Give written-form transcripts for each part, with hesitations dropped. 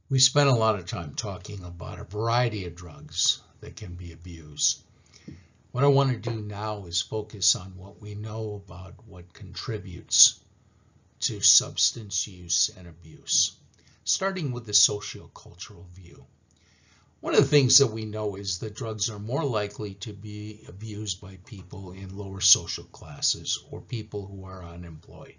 We spent a lot of time talking about a variety of drugs that can be abused. What I want to do now is focus on what we know about what contributes to substance use and abuse, starting with the sociocultural view. One of the things that we know is that drugs are more likely to be abused by people in lower social classes or people who are unemployed.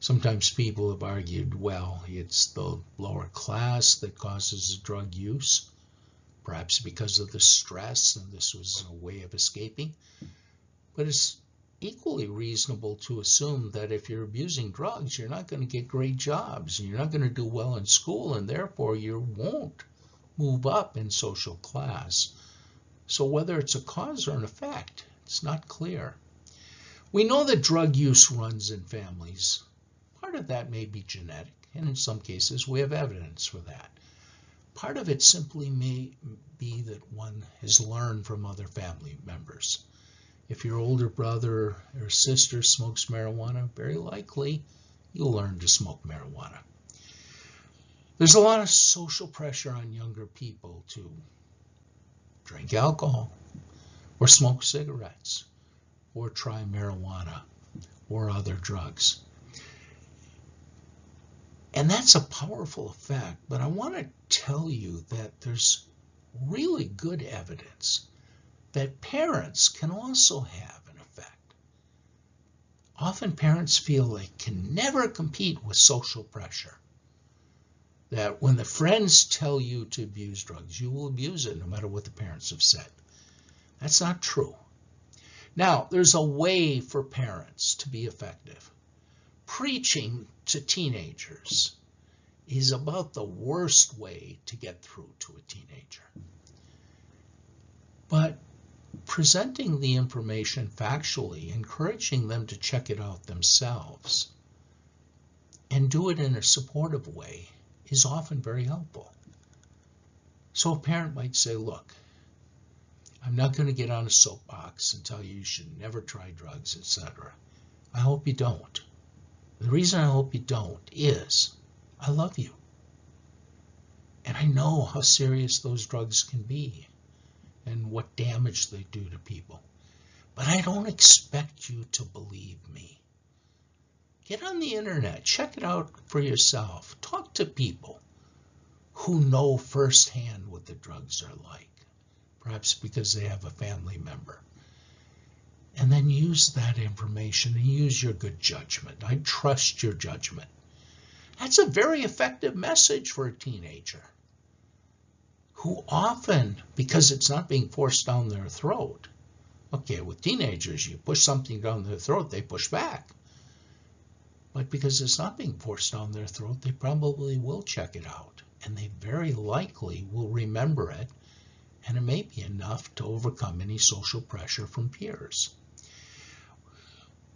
Sometimes people have argued, well, it's the lower class that causes drug use, perhaps because of the stress, and this was a way of escaping. But it's equally reasonable to assume that if you're abusing drugs, you're not going to get great jobs, and you're not going to do well in school, and therefore you won't move up in social class. So whether it's a cause or an effect, it's not clear. We know that drug use runs in families. Part of that may be genetic, and in some cases we have evidence for that. Part of it simply may be that one has learned from other family members. If your older brother or sister smokes marijuana, very likely you'll learn to smoke marijuana. There's a lot of social pressure on younger people to drink alcohol or smoke cigarettes or try marijuana or other drugs. And that's a powerful effect, but I want to tell you that there's really good evidence that parents can also have an effect. Often parents feel they can never compete with social pressure. That when the friends tell you to abuse drugs, you will abuse it no matter what the parents have said. That's not true. Now, there's a way for parents to be effective. Preaching to teenagers is about the worst way to get through to a teenager. But presenting the information factually, encouraging them to check it out themselves, and do it in a supportive way is often very helpful. So a parent might say, look, I'm not going to get on a soapbox and tell you should never try drugs, etc. I hope you don't. The reason I hope you don't is I love you. And I know how serious those drugs can be and what damage they do to people. But I don't expect you to believe me. Get on the internet, check it out for yourself. Talk to people who know firsthand what the drugs are like, perhaps because they have a family member. And then use that information and use your good judgment. I trust your judgment. That's a very effective message for a teenager who often, because it's not being forced down their throat. Okay, with teenagers, you push something down their throat, they push back. But because it's not being forced down their throat, they probably will check it out. And they very likely will remember it. And it may be enough to overcome any social pressure from peers.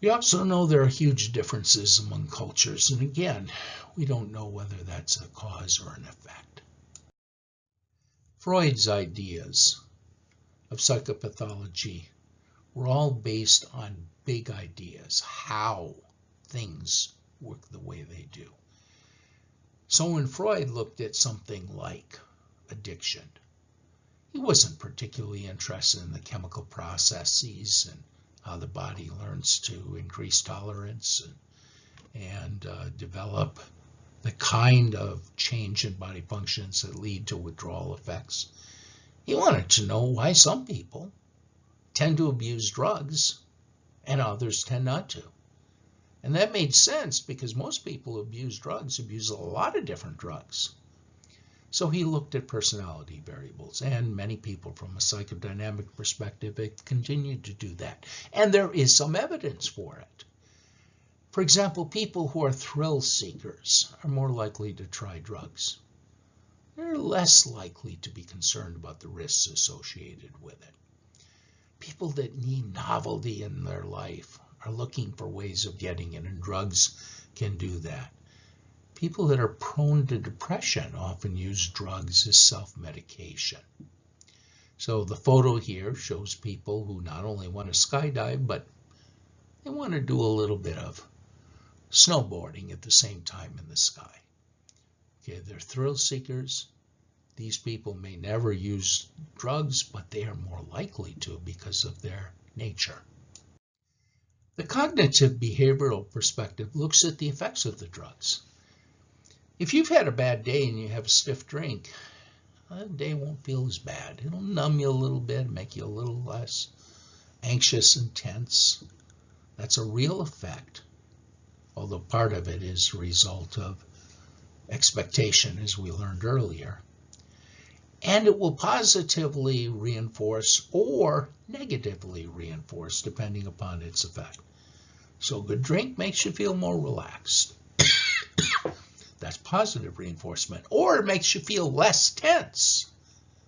We also know there are huge differences among cultures, and again, we don't know whether that's a cause or an effect. Freud's ideas of psychopathology were all based on big ideas, how things work the way they do. So when Freud looked at something like addiction, he wasn't particularly interested in the chemical processes and how the body learns to increase tolerance and develop the kind of change in body functions that lead to withdrawal effects. He wanted to know why some people tend to abuse drugs and others tend not to. And that made sense because most people who abuse drugs abuse a lot of different drugs. So he looked at personality variables, and many people from a psychodynamic perspective have continued to do that. And there is some evidence for it. For example, people who are thrill seekers are more likely to try drugs. They're less likely to be concerned about the risks associated with it. People that need novelty in their life are looking for ways of getting it, and drugs can do that. People that are prone to depression often use drugs as self-medication. So the photo here shows people who not only want to skydive, but they want to do a little bit of snowboarding at the same time in the sky. Okay, they're thrill seekers. These people may never use drugs, but they are more likely to because of their nature. The cognitive behavioral perspective looks at the effects of the drugs. If you've had a bad day and you have a stiff drink, the day won't feel as bad. It'll numb you a little bit, make you a little less anxious and tense. That's a real effect, although part of it is a result of expectation, as we learned earlier. And it will positively reinforce or negatively reinforce, depending upon its effect. So a good drink makes you feel more relaxed. That's positive reinforcement. Or it makes you feel less tense.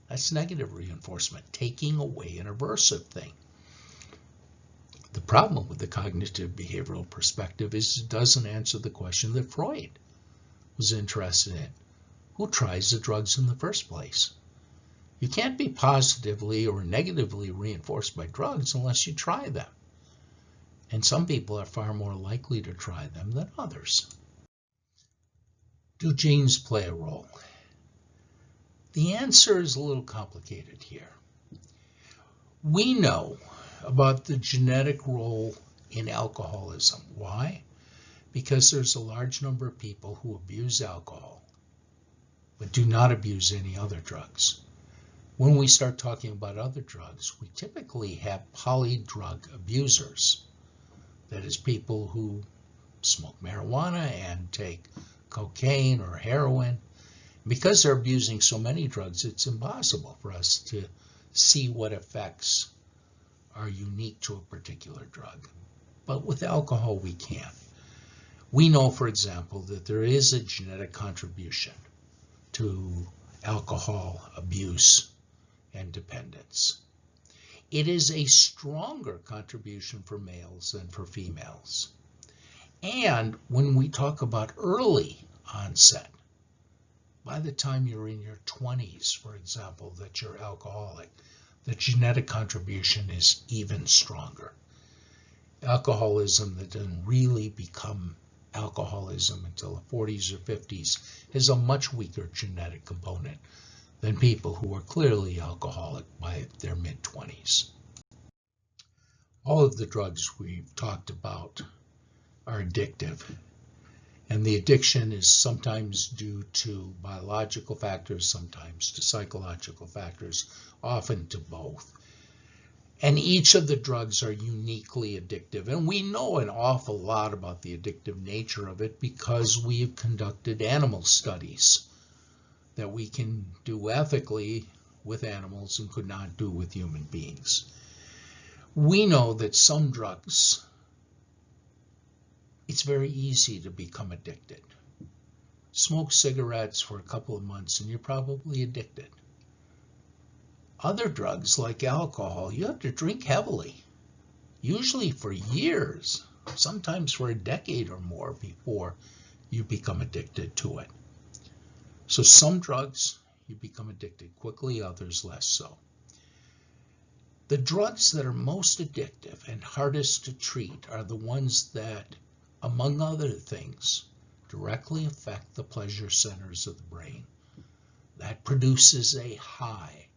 That's negative reinforcement, taking away an aversive thing. The problem with the cognitive behavioral perspective is it doesn't answer the question that Freud was interested in. Who tries the drugs in the first place? You can't be positively or negatively reinforced by drugs unless you try them. And some people are far more likely to try them than others. Do genes play a role? The answer is a little complicated here. We know about the genetic role in alcoholism. Why? Because there's a large number of people who abuse alcohol, but do not abuse any other drugs. When we start talking about other drugs, we typically have polydrug abusers. That is, people who smoke marijuana and take cocaine or heroin. Because they're abusing so many drugs, it's impossible for us to see what effects are unique to a particular drug. But with alcohol, we can. We know, for example, that there is a genetic contribution to alcohol abuse and dependence. It is a stronger contribution for males than for females. And when we talk about early onset, by the time you're in your 20s, for example, that you're alcoholic, the genetic contribution is even stronger. Alcoholism that doesn't really become alcoholism until the 40s or 50s has a much weaker genetic component than people who are clearly alcoholic by their mid-20s. All of the drugs we've talked about are addictive, and the addiction is sometimes due to biological factors, sometimes to psychological factors, often to both. And each of the drugs are uniquely addictive, and we know an awful lot about the addictive nature of it because we've conducted animal studies that we can do ethically with animals and could not do with human beings. We know that some drugs, it's very easy to become addicted. Smoke cigarettes for a couple of months and you're probably addicted. Other drugs like alcohol, you have to drink heavily, usually for years, sometimes for a decade or more before you become addicted to it. So some drugs, you become addicted quickly, others less so. The drugs that are most addictive and hardest to treat are the ones that, among other things, directly affect the pleasure centers of the brain. That produces a high.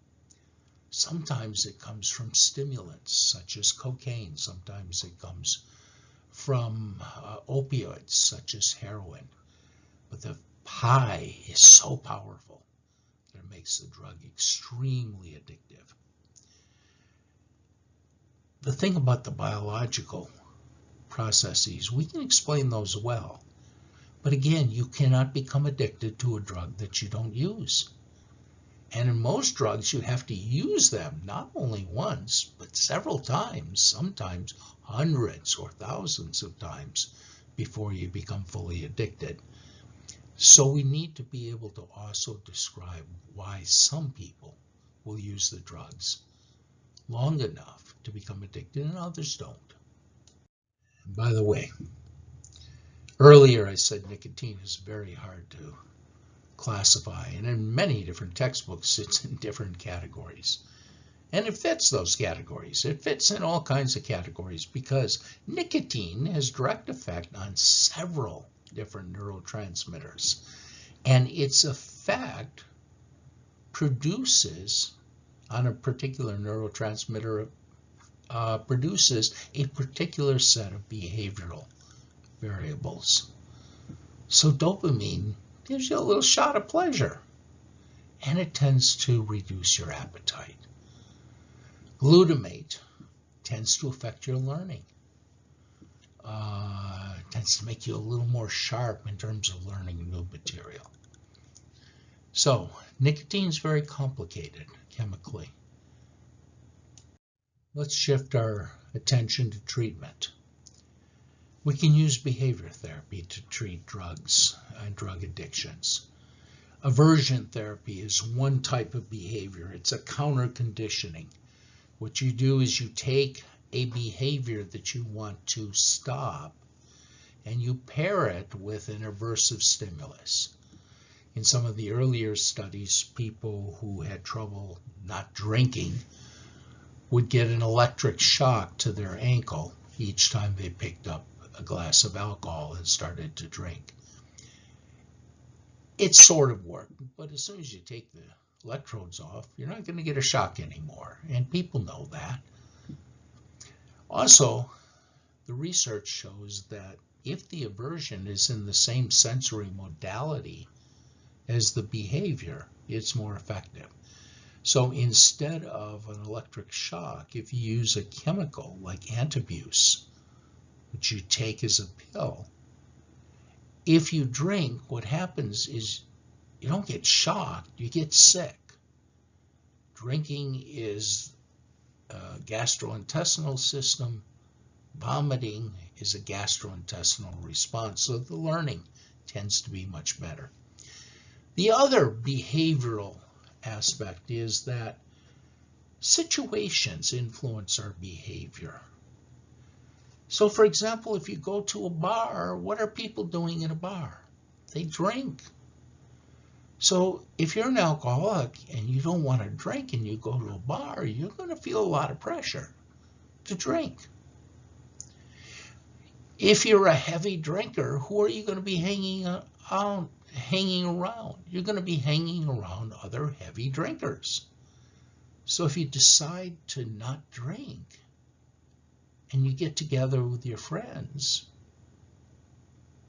Sometimes it comes from stimulants such as cocaine. Sometimes it comes from opioids such as heroin. But the high is so powerful that it makes the drug extremely addictive. The thing about the biological processes, we can explain those well. But again, you cannot become addicted to a drug that you don't use. And in most drugs, you have to use them not only once, but several times, sometimes hundreds or thousands of times before you become fully addicted. So we need to be able to also describe why some people will use the drugs long enough to become addicted and others don't. And by the way, earlier I said nicotine is very hard to classify, and in many different textbooks it's in different categories. And it fits those categories. It fits in all kinds of categories because nicotine has direct effect on several different neurotransmitters. And its effect produces, on a particular neurotransmitter, produces a particular set of behavioral variables. So dopamine gives you a little shot of pleasure, and it tends to reduce your appetite. Glutamate tends to affect your learning. Tends to make you a little more sharp in terms of learning new material. So nicotine is very complicated chemically. Let's shift our attention to treatment. We can use behavior therapy to treat drugs and drug addictions. Aversion therapy is one type of behavior. It's a counter conditioning. What you do is you take a behavior that you want to stop and you pair it with an aversive stimulus. In some of the earlier studies, people who had trouble not drinking would get an electric shock to their ankle each time they picked up a glass of alcohol and started to drink. It sort of worked, but as soon as you take the electrodes off, you're not going to get a shock anymore, and people know that. Also, the research shows that if the aversion is in the same sensory modality as the behavior, it's more effective. So instead of an electric shock, if you use a chemical like antabuse, which you take as a pill, if you drink, what happens is you don't get shocked, you get sick. Drinking is a gastrointestinal system. Vomiting is a gastrointestinal response, so the learning tends to be much better. The other behavioral aspect is that situations influence our behavior. So, for example, if you go to a bar, what are people doing in a bar? They drink. So if you're an alcoholic and you don't want to drink and you go to a bar, you're going to feel a lot of pressure to drink. If you're a heavy drinker, who are you going to be hanging around? You're going to be hanging around other heavy drinkers. So if you decide to not drink and you get together with your friends,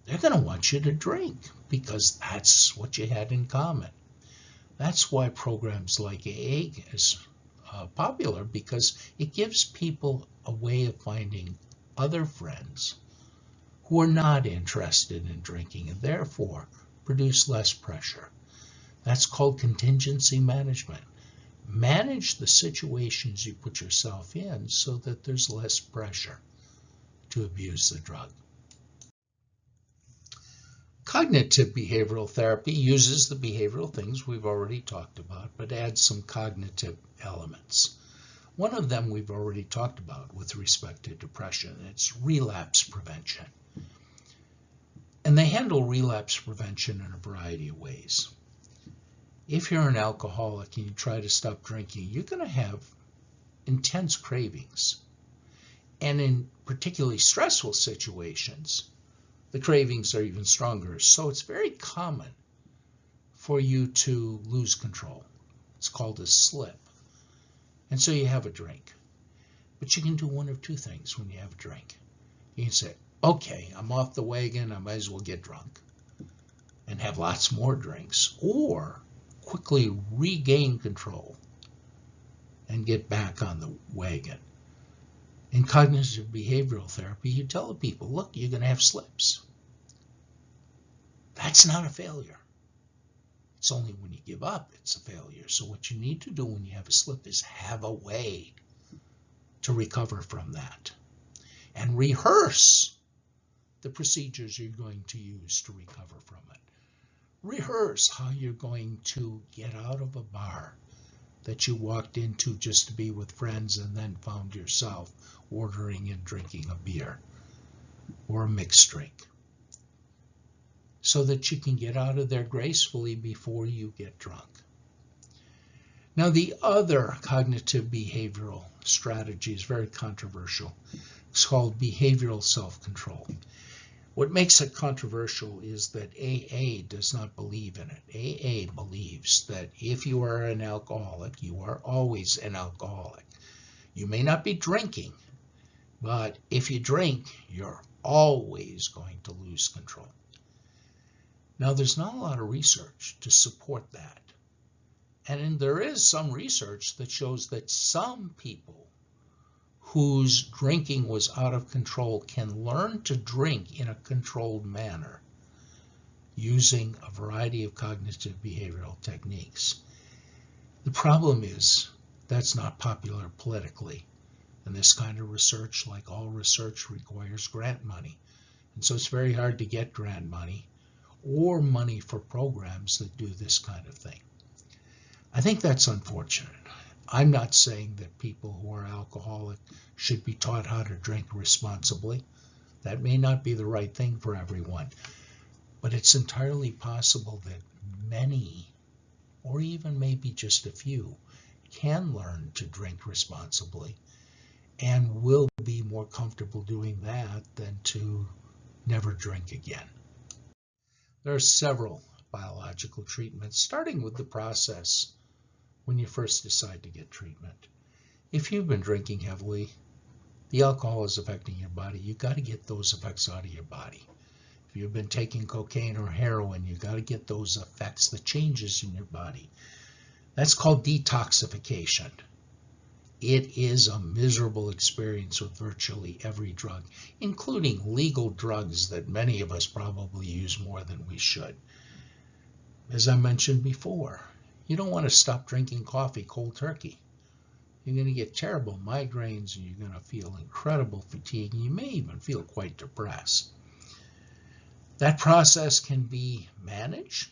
they're going to want you to drink because that's what you had in common. That's why programs like AA is popular, because it gives people a way of finding other friends who are not interested in drinking and therefore produce less pressure. That's called contingency management. Manage the situations you put yourself in so that there's less pressure to abuse the drug. Cognitive behavioral therapy uses the behavioral things we've already talked about, but adds some cognitive elements. One of them we've already talked about with respect to depression. It's relapse prevention. And they handle relapse prevention in a variety of ways. If you're an alcoholic and you try to stop drinking, you're going to have intense cravings. And in particularly stressful situations, the cravings are even stronger. So it's very common for you to lose control. It's called a slip. And so you have a drink. But you can do one of two things when you have a drink. You can say, okay, I'm off the wagon, I might as well get drunk and have lots more drinks, or quickly regain control and get back on the wagon. In cognitive behavioral therapy, you tell the people, look, you're going to have slips. That's not a failure. It's only when you give up it's a failure. So what you need to do when you have a slip is have a way to recover from that and rehearse the procedures you're going to use to recover from it. Rehearse how you're going to get out of a bar that you walked into just to be with friends and then found yourself ordering and drinking a beer or a mixed drink, so that you can get out of there gracefully before you get drunk. Now, the other cognitive behavioral strategy is very controversial. It's called behavioral self-control. What makes it controversial is that AA does not believe in it. AA believes that if you are an alcoholic, you are always an alcoholic. You may not be drinking, but if you drink, you're always going to lose control. Now, there's not a lot of research to support that. And there is some research that shows that some people whose drinking was out of control can learn to drink in a controlled manner using a variety of cognitive behavioral techniques. The problem is that's not popular politically. And this kind of research, like all research, requires grant money. And so it's very hard to get grant money or money for programs that do this kind of thing. I think that's unfortunate. I'm not saying that people who are alcoholic should be taught how to drink responsibly. That may not be the right thing for everyone, but it's entirely possible that many, or even maybe just a few, can learn to drink responsibly and will be more comfortable doing that than to never drink again. There are several biological treatments, starting with the process when you first decide to get treatment. If you've been drinking heavily, the alcohol is affecting your body. You've got to get those effects out of your body. If you've been taking cocaine or heroin, you've got to get those effects, the changes in your body. That's called detoxification. It is a miserable experience with virtually every drug, including legal drugs that many of us probably use more than we should. As I mentioned before, you don't want to stop drinking coffee cold turkey. You're going to get terrible migraines and you're going to feel incredible fatigue, and you may even feel quite depressed. That process can be managed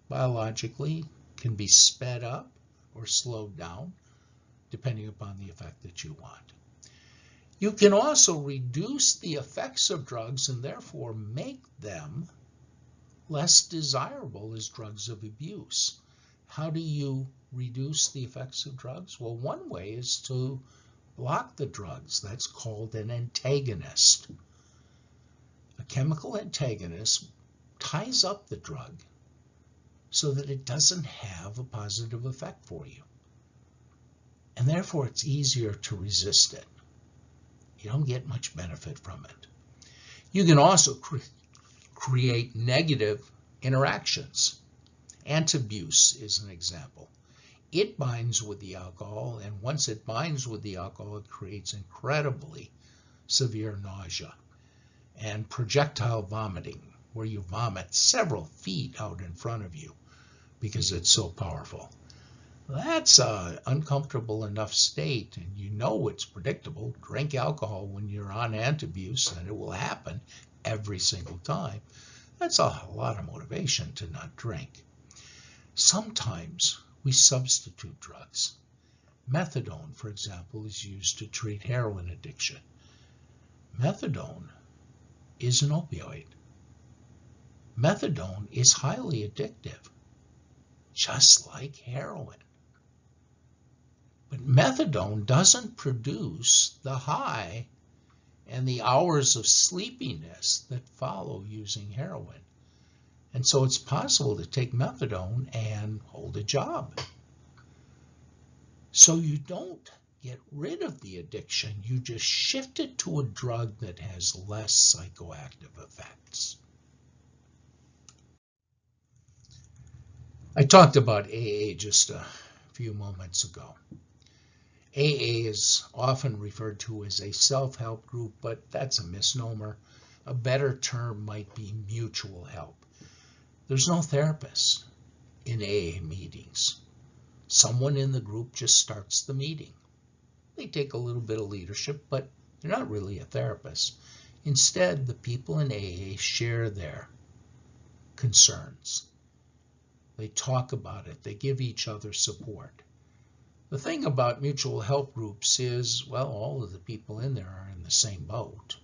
biologically, can be sped up or slowed down, depending upon the effect that you want. You can also reduce the effects of drugs and therefore make them less desirable as drugs of abuse. How do you reduce the effects of drugs? Well, one way is to block the drugs. That's called an antagonist. A chemical antagonist ties up the drug so that it doesn't have a positive effect for you. And therefore, it's easier to resist it. You don't get much benefit from it. You can also create negative interactions. Antabuse is an example. It binds with the alcohol, and once it binds with the alcohol, it creates incredibly severe nausea and projectile vomiting, where you vomit several feet out in front of you because it's so powerful. That's an uncomfortable enough state, and you know it's predictable. Drink alcohol when you're on antabuse, and it will happen every single time. That's a lot of motivation to not drink. Sometimes we substitute drugs. Methadone, for example, is used to treat heroin addiction. Methadone is an opioid. Methadone is highly addictive, just like heroin. But methadone doesn't produce the high and the hours of sleepiness that follow using heroin. And so it's possible to take methadone and hold a job. So you don't get rid of the addiction, you just shift it to a drug that has less psychoactive effects. I talked about AA just a few moments ago. AA is often referred to as a self-help group, but that's a misnomer. A better term might be mutual help. There's no therapist in AA meetings. Someone in the group just starts the meeting. They take a little bit of leadership, but they're not really a therapist. Instead, the people in AA share their concerns. They talk about it. They give each other support. The thing about mutual help groups is, well, all of the people in there are in the same boat.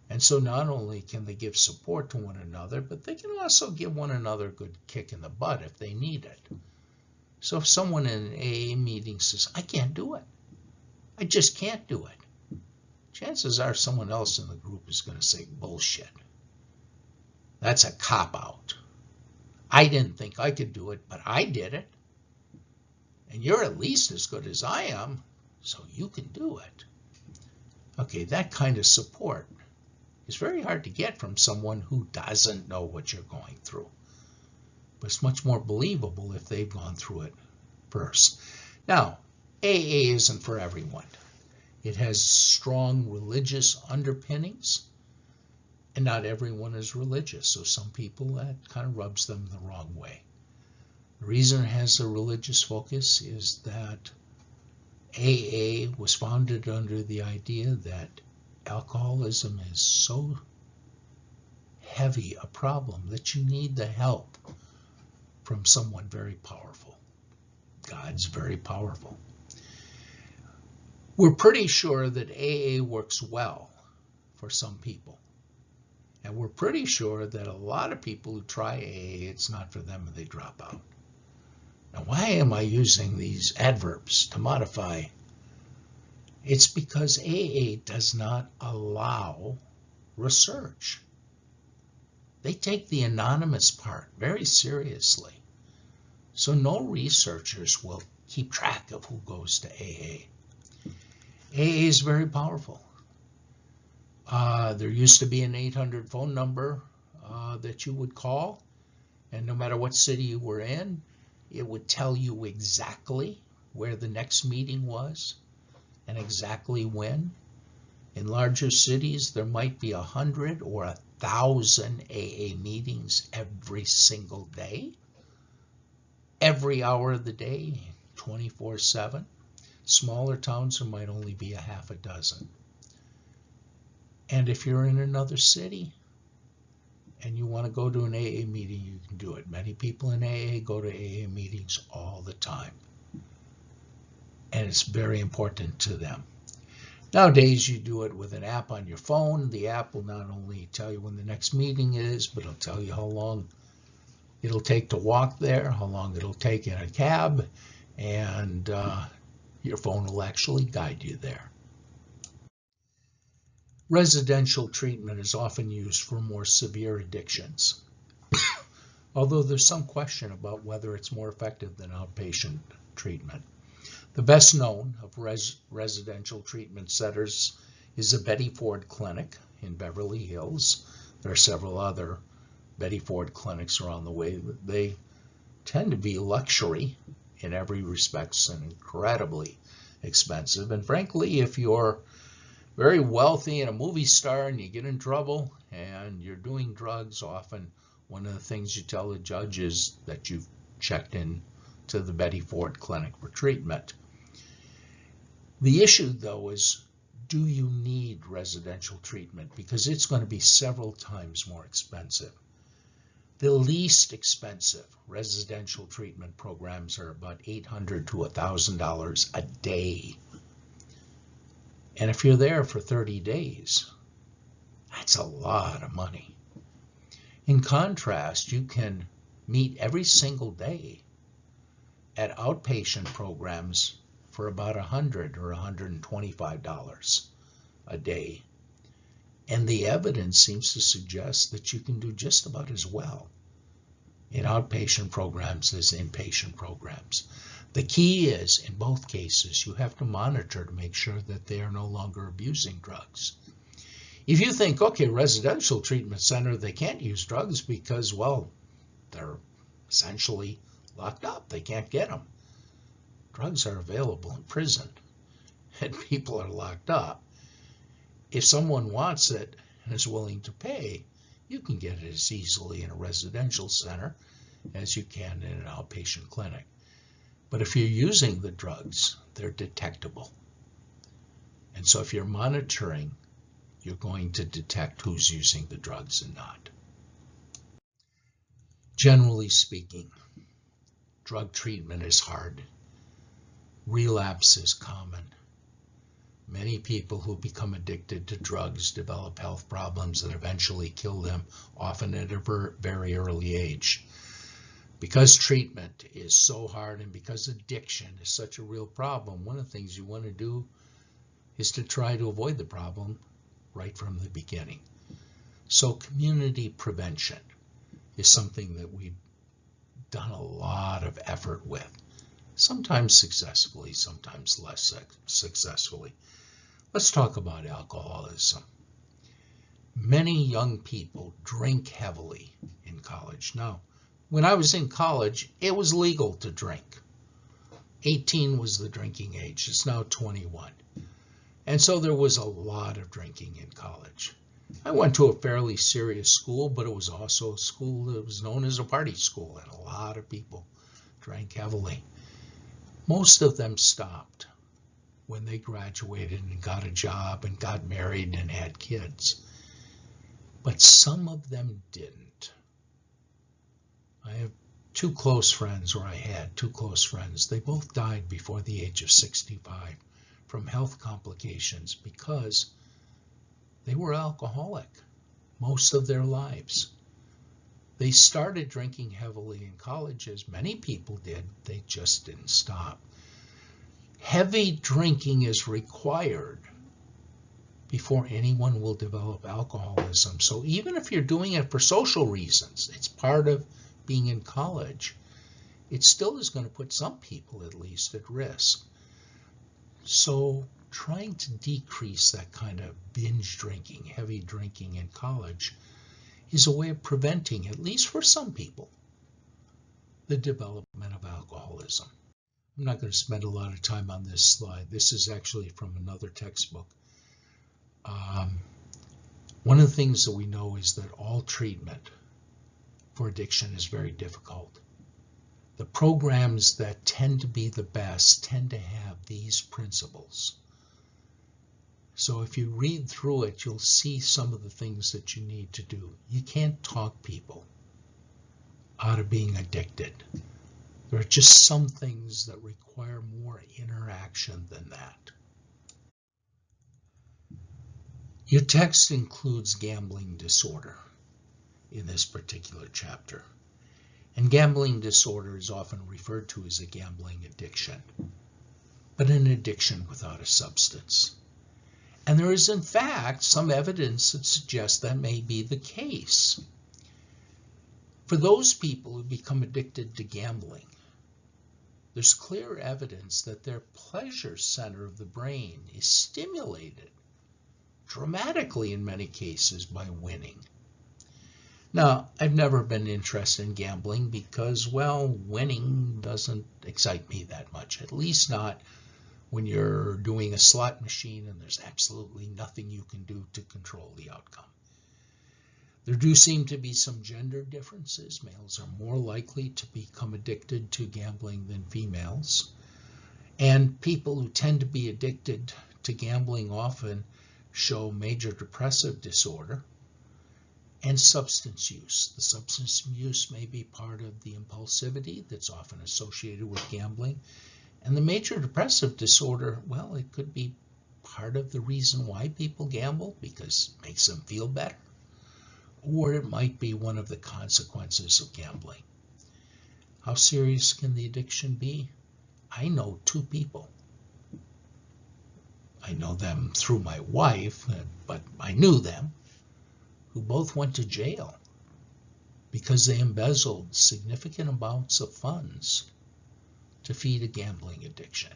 And so not only can they give support to one another, but they can also give one another a good kick in the butt if they need it. So if someone in an AA meeting says, I can't do it, I just can't do it, chances are someone else in the group is going to say, bullshit. That's a cop-out. I didn't think I could do it, but I did it. And you're at least as good as I am, so you can do it. Okay, that kind of support is very hard to get from someone who doesn't know what you're going through. But it's much more believable if they've gone through it first. Now, AA isn't for everyone. It has strong religious underpinnings, and not everyone is religious, so some people that kind of rubs them the wrong way. The reason it has a religious focus is that AA was founded under the idea that alcoholism is so heavy a problem that you need the help from someone very powerful. God's very powerful. We're pretty sure that AA works well for some people. And we're pretty sure that a lot of people who try AA, it's not for them and they drop out. Now, why am I using these adverbs to modify? It's because AA does not allow research. They take the anonymous part very seriously. So no researchers will keep track of who goes to AA. AA is very powerful. There used to be an 800 phone number that you would call, and no matter what city you were in, it would tell you exactly where the next meeting was and exactly when. In larger cities, there might be 100 or 1,000 AA meetings every single day, every hour of the day, 24/7. Smaller towns, there might only be a half a dozen. And if you're in another city and you want to go to an AA meeting, you can do it. Many people in AA go to AA meetings all the time. And it's very important to them. Nowadays, you do it with an app on your phone. The app will not only tell you when the next meeting is, but it'll tell you how long it'll take to walk there, how long it'll take in a cab, and your phone will actually guide you there. Residential treatment is often used for more severe addictions, although there's some question about whether it's more effective than outpatient treatment. The best known of residential treatment centers is the Betty Ford Clinic in Beverly Hills. There are several other Betty Ford clinics around the way. They tend to be luxury in every respect and incredibly expensive. And frankly, if you're very wealthy and a movie star and you get in trouble and you're doing drugs, often one of the things you tell the judge is that you've checked in to the Betty Ford Clinic for treatment. The issue, though, is do you need residential treatment? Because it's going to be several times more expensive. The least expensive residential treatment programs are about $800 to $1,000 a day. And if you're there for 30 days, that's a lot of money. In contrast, you can meet every single day at outpatient programs for about $100 or $125 a day. And the evidence seems to suggest that you can do just about as well in outpatient programs as inpatient programs. The key is, in both cases, you have to monitor to make sure that they are no longer abusing drugs. If you think, okay, residential treatment center, they can't use drugs because, well, they're essentially locked up. They can't get them. Drugs are available in prison, and people are locked up. If someone wants it and is willing to pay, you can get it as easily in a residential center as you can in an outpatient clinic. But if you're using the drugs, they're detectable. And so if you're monitoring, you're going to detect who's using the drugs and not. Generally speaking, drug treatment is hard. Relapse is common. Many people who become addicted to drugs develop health problems that eventually kill them, often at a very early age. Because treatment is so hard and because addiction is such a real problem, one of the things you want to do is to try to avoid the problem right from the beginning. So community prevention is something that we've done a lot of effort with, sometimes successfully, sometimes less successfully. Let's talk about alcoholism. Many young people drink heavily in college. Now, when I was in college, it was legal to drink. 18 was the drinking age. It's now 21. And so there was a lot of drinking in college. I went to a fairly serious school, but it was also a school that was known as a party school, and a lot of people drank heavily. Most of them stopped when they graduated and got a job and got married and had kids. But some of them didn't. I have two close friends, or I had two close friends. They both died before the age of 65 from health complications because they were alcoholic most of their lives. They started drinking heavily in college, as many people did. They just didn't stop. Heavy drinking is required before anyone will develop alcoholism. So even if you're doing it for social reasons, it's part of being in college, it still is going to put some people at least at risk. So trying to decrease that kind of binge drinking, heavy drinking in college is a way of preventing, at least for some people, the development of alcoholism. I'm not going to spend a lot of time on this slide. This is actually from another textbook. One of the things that we know is that all treatment for addiction is very difficult. The programs that tend to be the best tend to have these principles. So if you read through it, you'll see some of the things that you need to do. You can't talk people out of being addicted. There are just some things that require more interaction than that. Your text includes gambling disorder in this particular chapter. And gambling disorder is often referred to as a gambling addiction, but an addiction without a substance. And there is, in fact, some evidence that suggests that may be the case. For those people who become addicted to gambling, there's clear evidence that their pleasure center of the brain is stimulated dramatically in many cases by winning. Now, I've never been interested in gambling because, well, winning doesn't excite me that much, at least not when you're doing a slot machine and there's absolutely nothing you can do to control the outcome. There do seem to be some gender differences. Males are more likely to become addicted to gambling than females. And people who tend to be addicted to gambling often show major depressive disorder and substance use. The substance use may be part of the impulsivity that's often associated with gambling. And the major depressive disorder, well, it could be part of the reason why people gamble because it makes them feel better. Or it might be one of the consequences of gambling. How serious can the addiction be? I know two people. I know them through my wife, but I knew them, who both went to jail because they embezzled significant amounts of funds to feed a gambling addiction.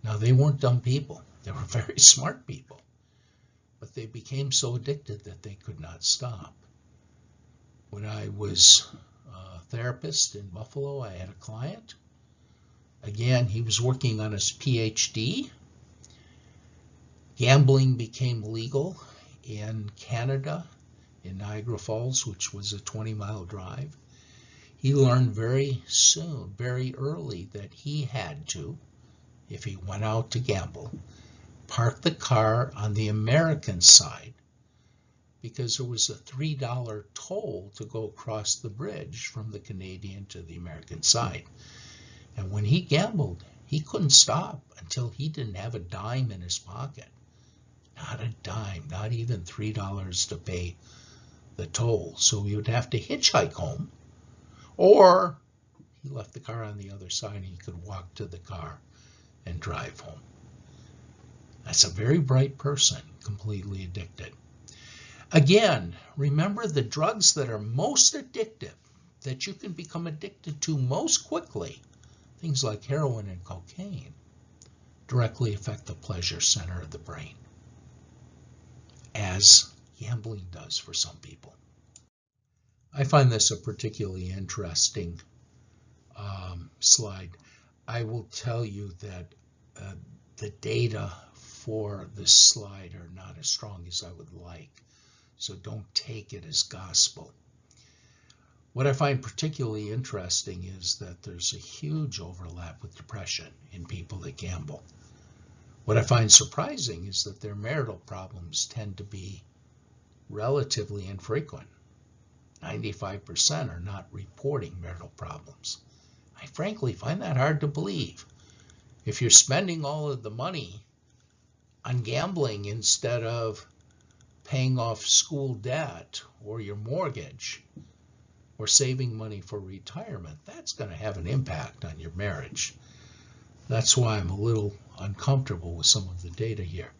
Now, they weren't dumb people. They were very smart people. But they became so addicted that they could not stop. When I was a therapist in Buffalo, I had a client. Again, he was working on his PhD. Gambling became legal in Canada, in Niagara Falls, which was a 20-mile drive. He learned very soon, very early, that he had to, if he went out to gamble, park the car on the American side because there was a $3 toll to go across the bridge from the Canadian to the American side. And when he gambled, he couldn't stop until he didn't have a dime in his pocket. Not a dime, not even $3 to pay the toll. So he would have to hitchhike home, or he left the car on the other side and he could walk to the car and drive home. That's a very bright person, completely addicted. Again, remember the drugs that are most addictive, that you can become addicted to most quickly, things like heroin and cocaine, directly affect the pleasure center of the brain, as gambling does for some people. I find this a particularly interesting slide. I will tell you that the data for this slide are not as strong as I would like, so don't take it as gospel. What I find particularly interesting is that there's a huge overlap with depression in people that gamble. What I find surprising is that their marital problems tend to be relatively infrequent. 95% are not reporting marital problems. I frankly find that hard to believe. If you're spending all of the money on gambling instead of paying off school debt or your mortgage or saving money for retirement, that's going to have an impact on your marriage. That's why I'm a little uncomfortable with some of the data here.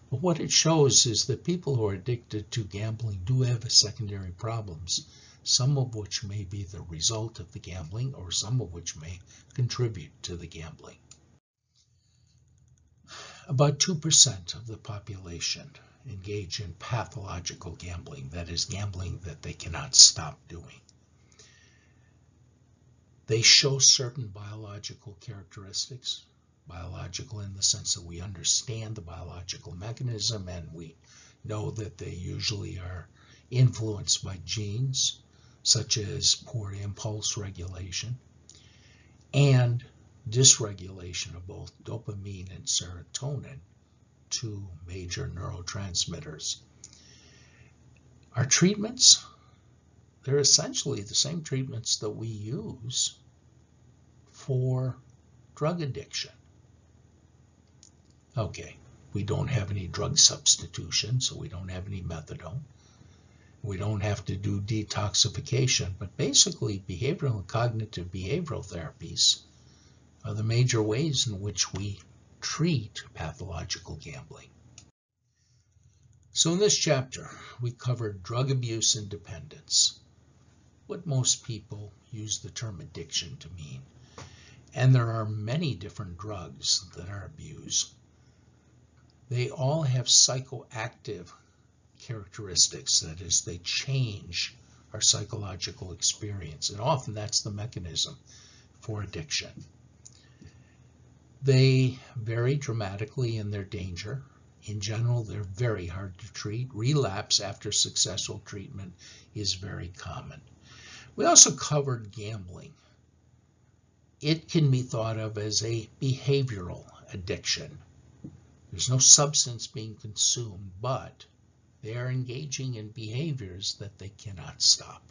But what it shows is that people who are addicted to gambling do have secondary problems, some of which may be the result of the gambling or some of which may contribute to the gambling. About 2% of the population engage in pathological gambling, that is, gambling that they cannot stop doing. They show certain biological characteristics, biological in the sense that we understand the biological mechanism and we know that they usually are influenced by genes, such as poor impulse regulation and dysregulation of both dopamine and serotonin, two major neurotransmitters. Our treatments, they're essentially the same treatments that we use for drug addiction. Okay, we don't have any drug substitution, so we don't have any methadone. We don't have to do detoxification, but basically behavioral and cognitive behavioral therapies are the major ways in which we treat pathological gambling. So in this chapter, we covered drug abuse and dependence, what most people use the term addiction to mean. And there are many different drugs that are abused. They all have psychoactive characteristics, that is, they change our psychological experience, and often that's the mechanism for addiction. They vary dramatically in their danger. In general, they're very hard to treat. Relapse after successful treatment is very common. We also covered gambling. It can be thought of as a behavioral addiction. There's no substance being consumed, but they are engaging in behaviors that they cannot stop.